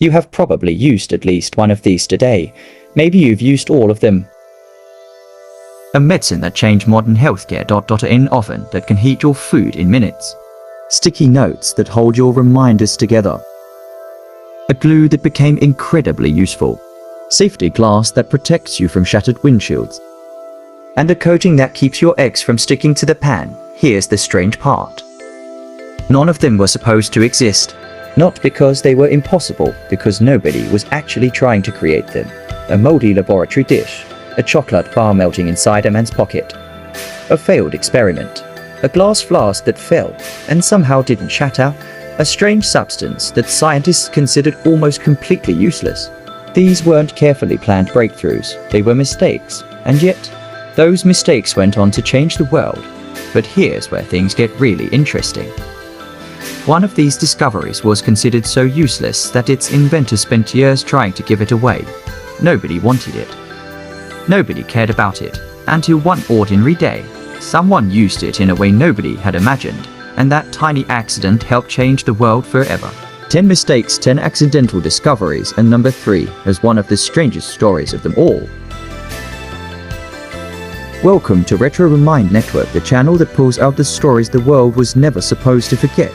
You have probably used at least one of these today. Maybe you've used all of them. A medicine that changed modern healthcare. An oven that can heat your food in minutes. Sticky notes that hold your reminders together. A glue that became incredibly useful. Safety glass that protects you from shattered windshields. And a coating that keeps your eggs from sticking to the pan. Here's the strange part. None of them were supposed to exist. Not because they were impossible, because nobody was actually trying to create them. A moldy laboratory dish. A chocolate bar melting inside a man's pocket. A failed experiment. A glass flask that fell and somehow didn't shatter. A strange substance that scientists considered almost completely useless. These weren't carefully planned breakthroughs, they were mistakes, and yet, those mistakes went on to change the world. But here's where things get really interesting. One of these discoveries was considered so useless that its inventor spent years trying to give it away. Nobody wanted it. Nobody cared about it, until one ordinary day, someone used it in a way nobody had imagined, and that tiny accident helped change the world forever. 10 mistakes, 10 accidental discoveries, and number 3 is one of the strangest stories of them all. Welcome to Retro Remind Network, the channel that pulls out the stories the world was never supposed to forget.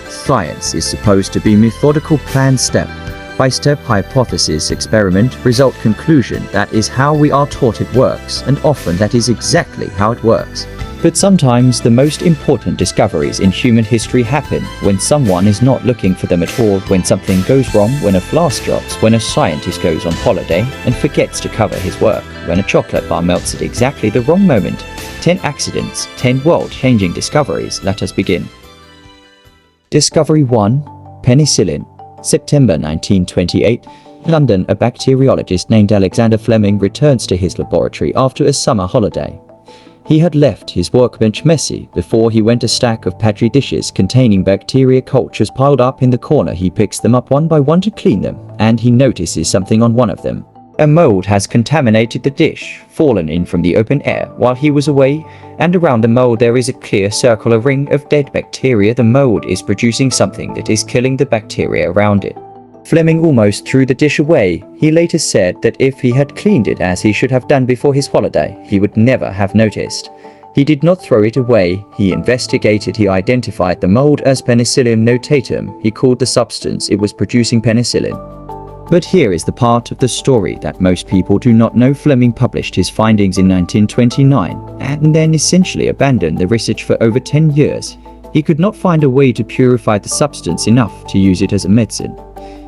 Science is supposed to be methodical, planned step-by-step hypothesis, experiment, result, conclusion. That is how we are taught it works, and often that is exactly how it works. But sometimes the most important discoveries in human history happen when someone is not looking for them at all, when something goes wrong, when a flask drops, when a scientist goes on holiday and forgets to cover his work, when a chocolate bar melts at exactly the wrong moment. 10 accidents, 10 world-changing discoveries. Let us begin. Discovery 1. Penicillin. September 1928. London. A bacteriologist named Alexander Fleming returns to his laboratory after a summer holiday. He had left his workbench messy before he went. A stack of Petri dishes containing bacteria cultures piled up in the corner. He picks them up one by one to clean them, and he notices something on one of them. A mold has contaminated the dish, fallen in from the open air while he was away, and around the mold there is a clear circular ring of dead bacteria. The mold is producing something that is killing the bacteria around it. Fleming almost threw the dish away. He later said that if he had cleaned it as he should have done before his holiday, he would never have noticed. He did not throw it away. He investigated. He identified the mold as Penicillium notatum. He called the substance it was producing penicillin. But here is the part of the story that most people do not know. Fleming published his findings in 1929 and then essentially abandoned the research for over 10 years. He could not find a way to purify the substance enough to use it as a medicine.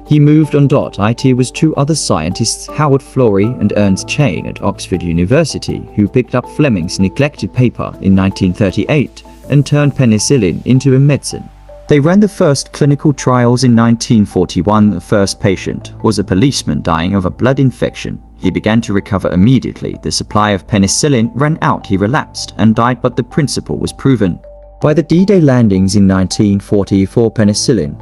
He moved on. It was 2 other scientists, Howard Florey and Ernst Chain at Oxford University, who picked up Fleming's neglected paper in 1938 and turned penicillin into a medicine. They ran the first clinical trials in 1941. The first patient was a policeman dying of a blood infection. He began to recover immediately. The supply of penicillin ran out. He relapsed and died, but the principle was proven. By the D-Day landings in 1944, penicillin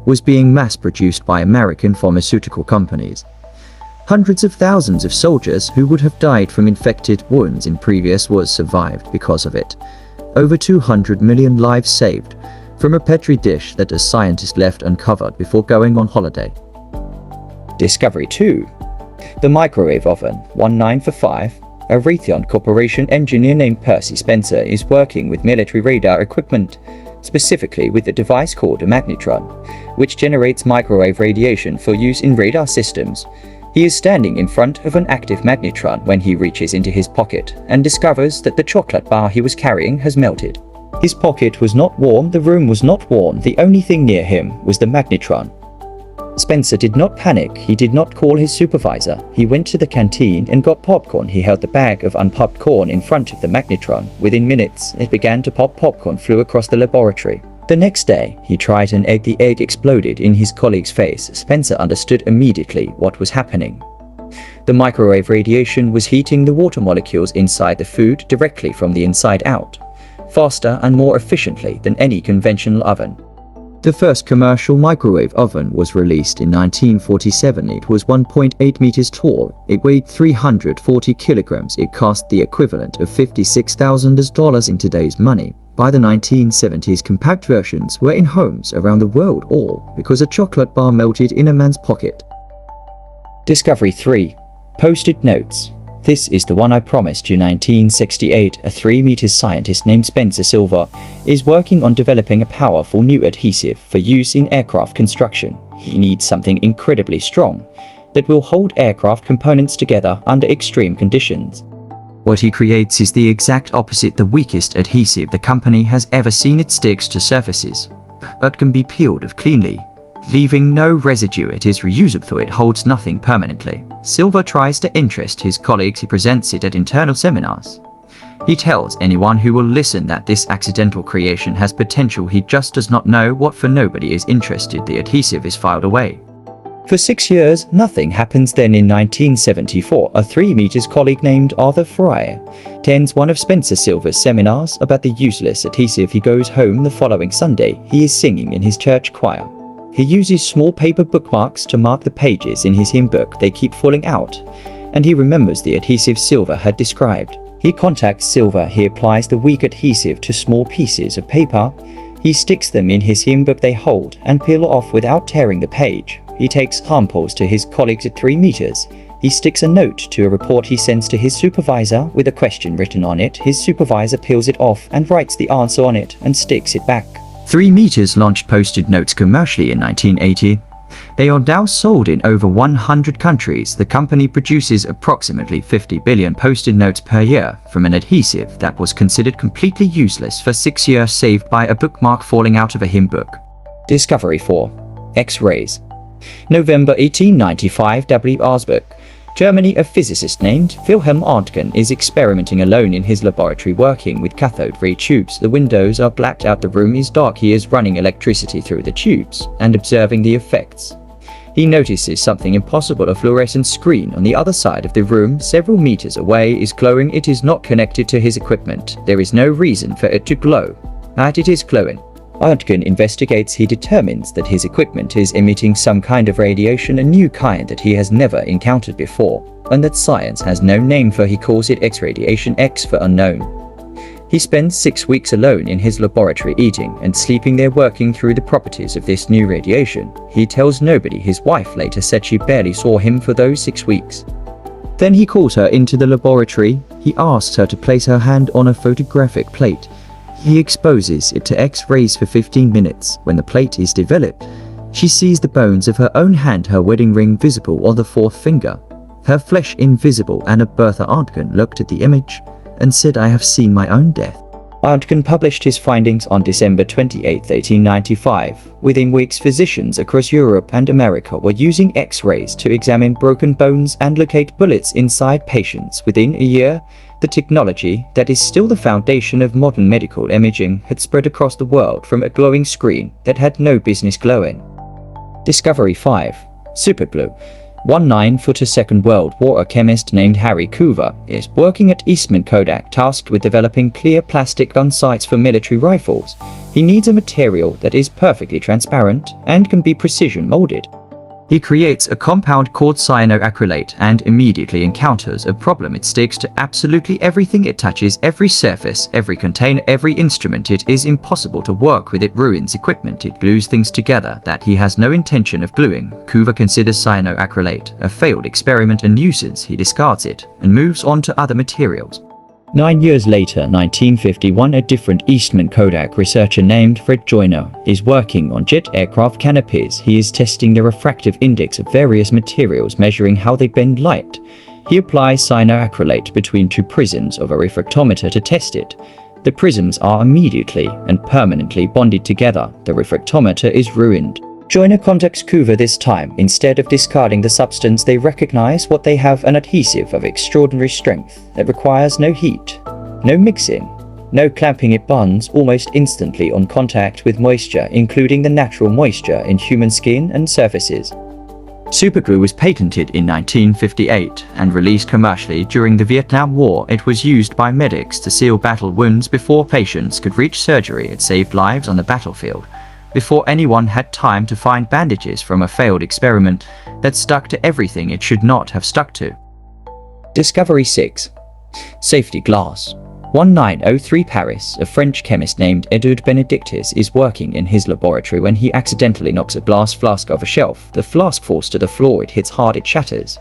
was being mass-produced by American pharmaceutical companies. Hundreds of thousands of soldiers who would have died from infected wounds in previous wars survived because of it. Over 200 million lives saved from a Petri dish that a scientist left uncovered before going on holiday. Discovery 2. The microwave oven. 1945. A Raytheon Corporation engineer named Percy Spencer is working with military radar equipment, specifically with a device called a magnetron, which generates microwave radiation for use in radar systems. He is standing in front of an active magnetron when he reaches into his pocket and discovers that the chocolate bar he was carrying has melted. His pocket was not warm, the room was not warm, the only thing near him was the magnetron. Spencer did not panic. He did not call his supervisor. He went to the canteen and got popcorn. He held the bag of unpopped corn in front of the magnetron. Within minutes, it began to pop. Popcorn flew across the laboratory. The next day, he tried an egg. The egg exploded in his colleague's face. Spencer understood immediately what was happening. The microwave radiation was heating the water molecules inside the food directly from the inside out, faster and more efficiently than any conventional oven. The first commercial microwave oven was released in 1947. It was 1.8 meters tall. It weighed 340 kilograms. It cost the equivalent of $56,000 in today's money. By the 1970s, compact versions were in homes around the world, all because a chocolate bar melted in a man's pocket. Discovery 3. Post-it notes. This is the one I promised you. 1968, a 3-meter scientist named Spencer Silver is working on developing a powerful new adhesive for use in aircraft construction. He needs something incredibly strong that will hold aircraft components together under extreme conditions. What he creates is the exact opposite, the weakest adhesive the company has ever seen. It sticks to surfaces, but can be peeled off cleanly, leaving no residue. It is reusable, it holds nothing permanently. Silver tries to interest his colleagues. He presents it at internal seminars. He tells anyone who will listen that this accidental creation has potential. He just does not know what, for nobody is interested. The adhesive is filed away. For 6 years, nothing happens. Then in 1974, a 3-meter colleague named Arthur Fry attends one of Spencer Silver's seminars about the useless adhesive. He goes home the following Sunday. He is singing in his church choir. He uses small paper bookmarks to mark the pages in his hymn book. They keep falling out, and he remembers the adhesive Silver had described. He contacts Silver. He applies the weak adhesive to small pieces of paper. He sticks them in his hymn book. They hold and peel off without tearing the page. He takes samples to his colleagues at 3 meters. He sticks a note to a report he sends to his supervisor with a question written on it. His supervisor peels it off and writes the answer on it and sticks it back. 3 meters launched post-it notes commercially in 1980. They are now sold in over 100 countries. The company produces approximately 50 billion post-it notes per year from an adhesive that was considered completely useless for 6 years, saved by a bookmark falling out of a hymn book. Discovery 4. X-rays. November 1895, W. Augsburg, Germany. A physicist named Wilhelm Röntgen is experimenting alone in his laboratory, working with cathode ray tubes. The windows are blacked out, the room is dark. He is running electricity through the tubes and observing the effects. He notices something impossible. A fluorescent screen on the other side of the room, several meters away, is glowing. It is not connected to his equipment. There is no reason for it to glow, but it is glowing. Röntgen investigates. He determines that his equipment is emitting some kind of radiation, a new kind that he has never encountered before, and that science has no name for. He calls it X-radiation, X for unknown. He spends 6 weeks alone in his laboratory, eating and sleeping there, working through the properties of this new radiation. He tells nobody. His wife later said she barely saw him for those 6 weeks. Then he calls her into the laboratory. He asks her to place her hand on a photographic plate. He exposes it to X-rays for 15 minutes. When the plate is developed, she sees the bones of her own hand, her wedding ring visible on the 4th finger, her flesh invisible. Anna Bertha Röntgen looked at the image and said, "I have seen my own death." Röntgen published his findings on December 28, 1895. Within weeks, physicians across Europe and America were using X-rays to examine broken bones and locate bullets inside patients. Within a year, the technology that is still the foundation of modern medical imaging had spread across the world from a glowing screen that had no business glowing. Discovery 5. Superglue. 19 for Second World War, a chemist named Harry Coover is working at Eastman Kodak, tasked with developing clear plastic gun sights for military rifles. He needs a material that is perfectly transparent and can be precision molded. He creates a compound called cyanoacrylate and immediately encounters a problem. It sticks to absolutely everything it touches, every surface, every container, every instrument. It is impossible to work with. It ruins equipment. It glues things together that he has no intention of gluing. Coover considers cyanoacrylate a failed experiment, a nuisance. He discards it and moves on to other materials. 9 years later, 1951, a different Eastman Kodak researcher named Fred Joyner is working on jet aircraft canopies. He is testing the refractive index of various materials, measuring how they bend light. He applies cyanoacrylate between 2 prisms of a refractometer to test it. The prisms are immediately and permanently bonded together. The refractometer is ruined. Joyner contacts Coover this time. Instead of discarding the substance, they recognize what they have: an adhesive of extraordinary strength that requires no heat, no mixing, no clamping. It bonds almost instantly on contact with moisture, including the natural moisture in human skin and surfaces. Superglue was patented in 1958 and released commercially during the Vietnam War. It was used by medics to seal battle wounds before patients could reach surgery. It saved lives on the battlefield before anyone had time to find bandages from a failed experiment that stuck to everything it should not have stuck to. Discovery 6. Safety glass. 1903 Paris, a French chemist named Edouard Benedictus is working in his laboratory when he accidentally knocks a glass flask off a shelf. The flask falls to the floor, it hits hard, it shatters.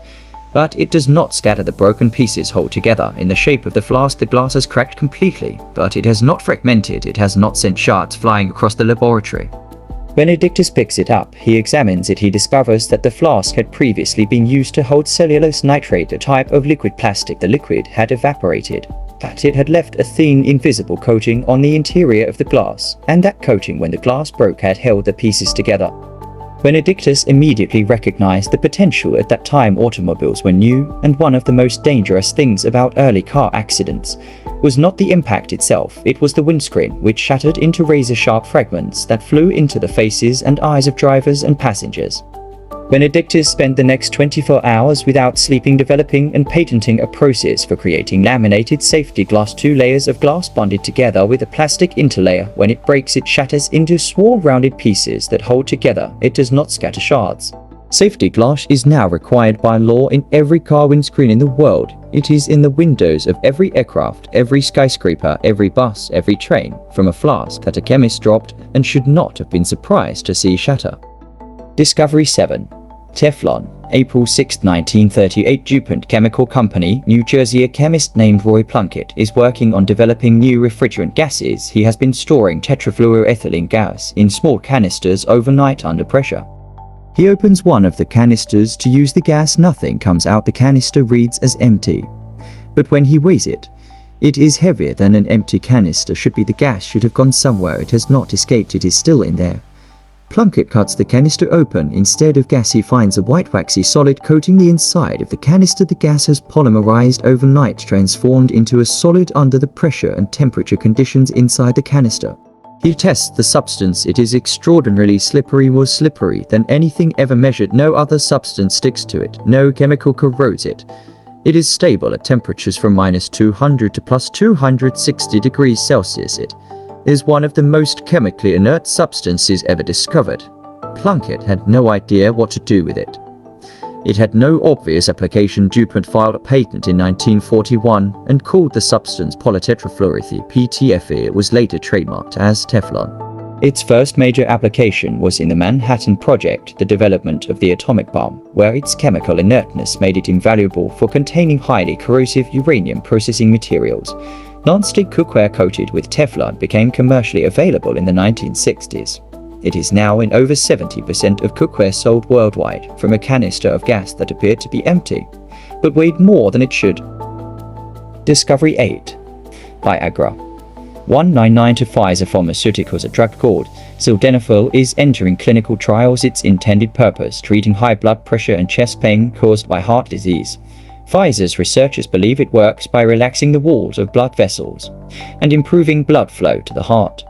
But it does not scatter, the broken pieces hold together. In the shape of the flask, the glass has cracked completely, but it has not fragmented, it has not sent shards flying across the laboratory. Benedictus picks it up, he examines it, he discovers that the flask had previously been used to hold cellulose nitrate, a type of liquid plastic. The liquid had evaporated, but it had left a thin, invisible coating on the interior of the glass, and that coating, when the glass broke, had held the pieces together. Benedictus immediately recognized the potential. At that time, automobiles were new, and one of the most dangerous things about early car accidents was not the impact itself, it was the windscreen, which shattered into razor-sharp fragments that flew into the faces and eyes of drivers and passengers. Benedictus spent the next 24 hours without sleeping developing and patenting a process for creating laminated safety glass, 2 layers of glass bonded together with a plastic interlayer. When it breaks, it shatters into small rounded pieces that hold together, it does not scatter shards. Safety glass is now required by law in every car windscreen in the world. It is in the windows of every aircraft, every skyscraper, every bus, every train, from a flask that a chemist dropped and should not have been surprised to see shatter. Discovery 7. Teflon. April 6, 1938, DuPont Chemical Company, New Jersey. A chemist named Roy Plunkett is working on developing new refrigerant gases. He has been storing tetrafluoroethylene gas in small canisters overnight under pressure. He opens one of the canisters to use the gas. Nothing comes out. The canister reads as empty. But when he weighs it, it is heavier than an empty canister should be. The gas should have gone somewhere. It has not escaped. It is still in there. Plunkett cuts the canister open. Instead of gas, he finds a white waxy solid coating the inside of the canister. The gas has polymerized overnight, transformed into a solid under the pressure and temperature conditions inside the canister. He tests the substance. It is extraordinarily slippery, more slippery than anything ever measured. No other substance sticks to it. No chemical corrodes it. It is stable at temperatures from -200 to +260 degrees Celsius. It is one of the most chemically inert substances ever discovered. Plunkett had no idea what to do with it. It had no obvious application. DuPont filed a patent in 1941 and called the substance polytetrafluoroether (PTFE). It was later trademarked as Teflon. Its first major application was in the Manhattan Project, the development of the atomic bomb, where its chemical inertness made it invaluable for containing highly corrosive uranium processing materials. Non-stick cookware coated with Teflon became commercially available in the 1960s. It is now in over 70% of cookware sold worldwide, from a canister of gas that appeared to be empty, but weighed more than it should. Discovery 8. Viagra. 199 to Pfizer Pharmaceuticals. A drug called sildenafil is entering clinical trials. Its intended purpose, treating high blood pressure and chest pain caused by heart disease. Pfizer's researchers believe it works by relaxing the walls of blood vessels and improving blood flow to the heart.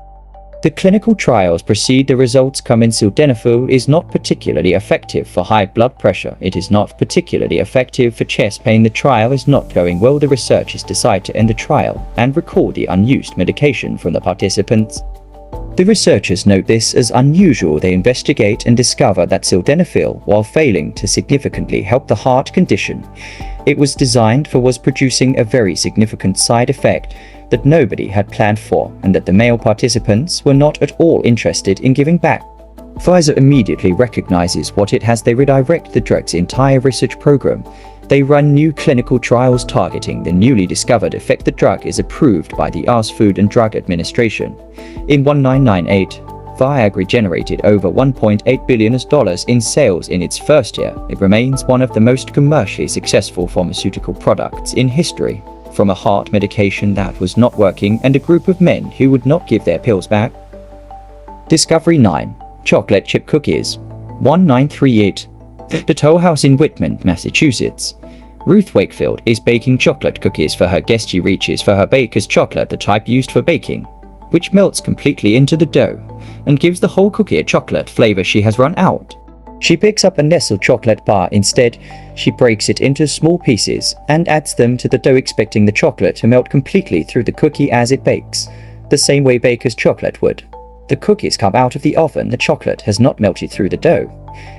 The clinical trials proceed. The results come in. Sildenafil is not particularly effective for high blood pressure. It is not particularly effective for chest pain. The trial is not going well. The researchers decide to end the trial and record the unused medication from the participants. The researchers note this as unusual. They investigate and discover that sildenafil, while failing to significantly help the heart condition it was designed for, was producing a very significant side effect that nobody had planned for, and that the male participants were not at all interested in giving back. Pfizer immediately recognizes what it has. They redirect the drug's entire research program. They run new clinical trials targeting the newly discovered effect. The drug is approved by the US Food and Drug Administration. In 1998, Viagra generated over $1.8 billion in sales in its first year. It remains one of the most commercially successful pharmaceutical products in history. From a heart medication that was not working and a group of men who would not give their pills back. Discovery 9. Chocolate chip cookies. 1938. The Toll House in Whitman, Massachusetts. Ruth Wakefield is baking chocolate cookies for her guests. She reaches for her baker's chocolate, the type used for baking, which melts completely into the dough and gives the whole cookie a chocolate flavor. She has run out. She picks up a Nestle chocolate bar. Instead, she breaks it into small pieces and adds them to the dough, expecting the chocolate to melt completely through the cookie as it bakes, the same way baker's chocolate would. The cookies come out of the oven. The chocolate has not melted through the dough.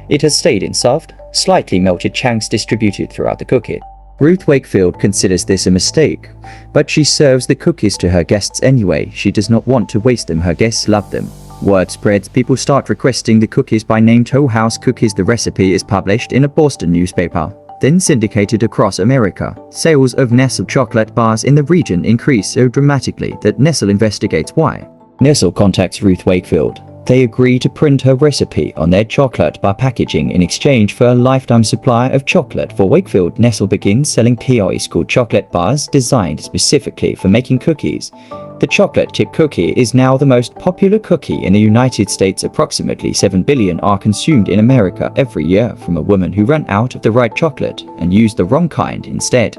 It has stayed in soft, slightly melted chunks distributed throughout the cookie. Ruth Wakefield considers this a mistake, but she serves the cookies to her guests anyway. She does not want to waste them. Her guests love them. Word spreads. People start requesting the cookies by name. Toll House Cookies. The recipe is published in a Boston newspaper, then syndicated across America. Sales of Nestle chocolate bars in the region increase so dramatically that Nestle investigates why. Nestle contacts Ruth Wakefield. They agree to print her recipe on their chocolate bar packaging in exchange for a lifetime supply of chocolate for Wakefield. Nestle begins selling POE-school chocolate bars designed specifically for making cookies. The chocolate chip cookie is now the most popular cookie in the United States. Approximately 7 billion are consumed in America every year from a woman who ran out of the right chocolate and used the wrong kind instead.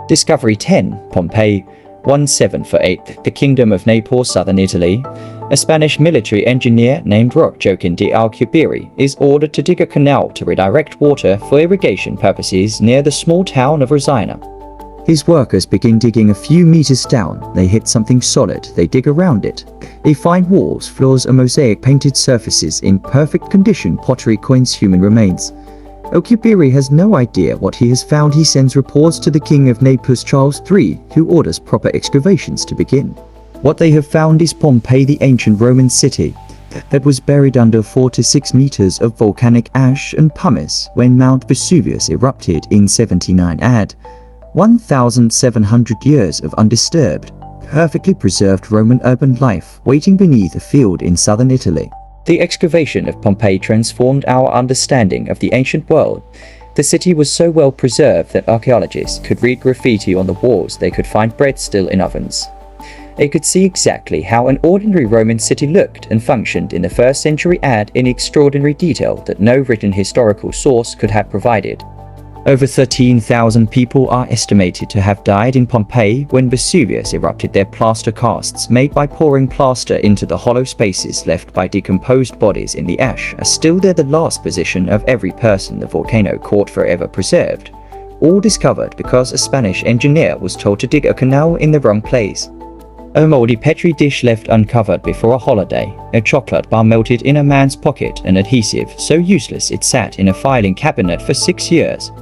Discovery 10. Pompeii 1748. The Kingdom of Naples, southern Italy. A Spanish military engineer named Joaquin de Alcubierre is ordered to dig a canal to redirect water for irrigation purposes near the small town of Rosina. His workers begin digging a few meters down. They hit something solid. They dig around it. They find walls, floors, and mosaic painted surfaces in perfect condition. Pottery, coins, human remains. Alcubierre has no idea what he has found. He sends reports to the King of Naples, Charles III, who orders proper excavations to begin. What they have found is Pompeii, the ancient Roman city that was buried under 4 to 6 meters of volcanic ash and pumice when Mount Vesuvius erupted in 79 AD. 1,700 years of undisturbed, perfectly preserved Roman urban life waiting beneath a field in southern Italy. The excavation of Pompeii transformed our understanding of the ancient world. The city was so well preserved that archaeologists could read graffiti on the walls. They could find bread still in ovens. They could see exactly how an ordinary Roman city looked and functioned in the 1st century AD in extraordinary detail that no written historical source could have provided. Over 13,000 people are estimated to have died in Pompeii when Vesuvius erupted. Their plaster casts, made by pouring plaster into the hollow spaces left by decomposed bodies in the ash, are still there. The last position of every person the volcano caught, forever preserved. All discovered because a Spanish engineer was told to dig a canal in the wrong place. A mouldy Petri dish left uncovered before a holiday. A chocolate bar melted in a man's pocket. An adhesive so useless it sat in a filing cabinet for 6 years.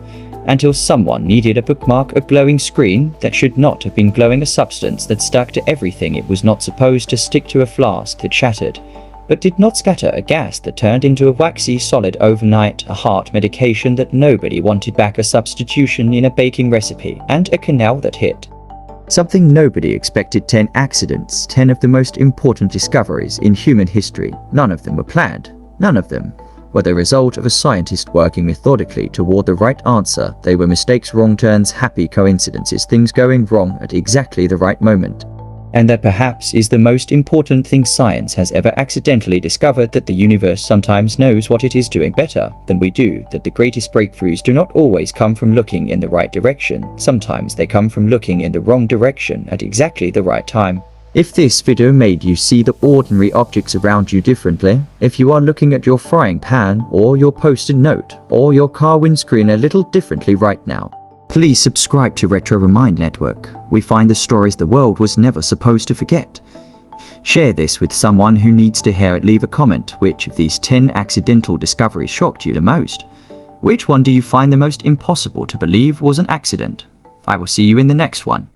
Until someone needed a bookmark. A glowing screen that should not have been glowing. A substance that stuck to everything it was not supposed to stick to. A flask that shattered but did not scatter. A gas that turned into a waxy solid overnight. A heart medication that nobody wanted back. A substitution in a baking recipe. And a canal that hit something nobody expected. 10 accidents, 10 of the most important discoveries in human history. None of them were planned. None of them were the result of a scientist working methodically toward the right answer. They were mistakes, wrong turns, happy coincidences, things going wrong at exactly the right moment. And that perhaps is the most important thing science has ever accidentally discovered, that the universe sometimes knows what it is doing better than we do, that the greatest breakthroughs do not always come from looking in the right direction. Sometimes they come from looking in the wrong direction at exactly the right time. If this video made you see the ordinary objects around you differently, if you are looking at your frying pan or your post-it note or your car windscreen a little differently right now, please subscribe to Retro Remind Network. We find the stories the world was never supposed to forget. Share this with someone who needs to hear it. Leave a comment. Which of these 10 accidental discoveries shocked you the most? Which one do you find the most impossible to believe was an accident? I will see you in the next one.